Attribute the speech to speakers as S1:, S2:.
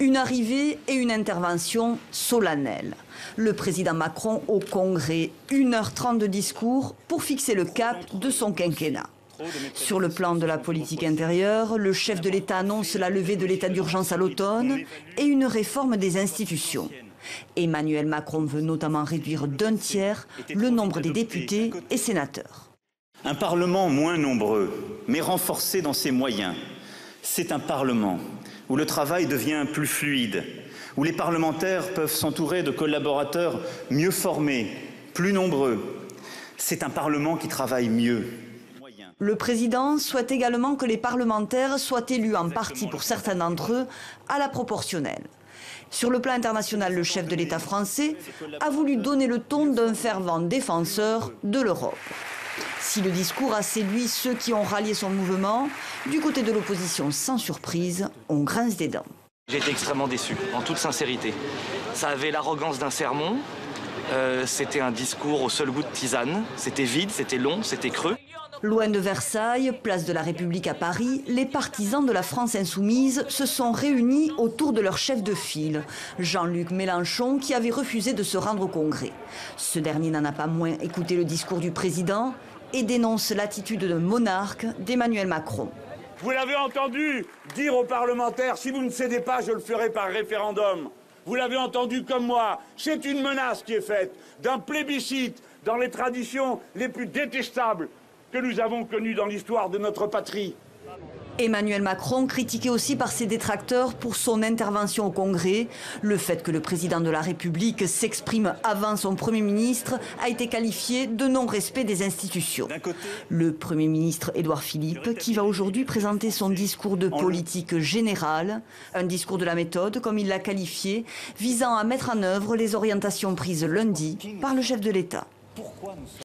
S1: Une arrivée et une intervention solennelle. Le président Macron au Congrès, 1h30 de discours pour fixer le cap de son quinquennat. Sur le plan de la politique intérieure, le chef de l'État annonce la levée de l'état d'urgence à l'automne et une réforme des institutions. Emmanuel Macron veut notamment réduire d'1 tiers le nombre des députés et sénateurs.
S2: Un Parlement moins nombreux, mais renforcé dans ses moyens, c'est un Parlement où le travail devient plus fluide, où les parlementaires peuvent s'entourer de collaborateurs mieux formés, plus nombreux. C'est un Parlement qui travaille mieux.
S1: Le président souhaite également que les parlementaires soient élus en partie, pour certains d'entre eux, à la proportionnelle. Sur le plan international, le chef de l'État français a voulu donner le ton d'un fervent défenseur de l'Europe. Si le discours a séduit ceux qui ont rallié son mouvement, du côté de l'opposition, sans surprise, on grince des dents.
S3: J'ai été extrêmement déçu, en toute sincérité. Ça avait l'arrogance d'un sermon, c'était un discours au seul goût de tisane, c'était vide, c'était long, c'était creux.
S1: Loin de Versailles, place de la République à Paris, les partisans de la France insoumise se sont réunis autour de leur chef de file, Jean-Luc Mélenchon, qui avait refusé de se rendre au Congrès. Ce dernier n'en a pas moins écouté le discours du président et dénonce l'attitude de monarque d'Emmanuel Macron.
S4: Vous l'avez entendu dire aux parlementaires, si vous ne cédez pas, je le ferai par référendum. Vous l'avez entendu comme moi, c'est une menace qui est faite d'un plébiscite dans les traditions les plus détestables que nous avons connues dans l'histoire de notre patrie.
S1: Emmanuel Macron, critiqué aussi par ses détracteurs pour son intervention au Congrès. Le fait que le président de la République s'exprime avant son Premier ministre a été qualifié de non-respect des institutions. Le Premier ministre Édouard Philippe, qui va aujourd'hui présenter son discours de politique générale, un discours de la méthode, comme il l'a qualifié, visant à mettre en œuvre les orientations prises lundi par le chef de l'État.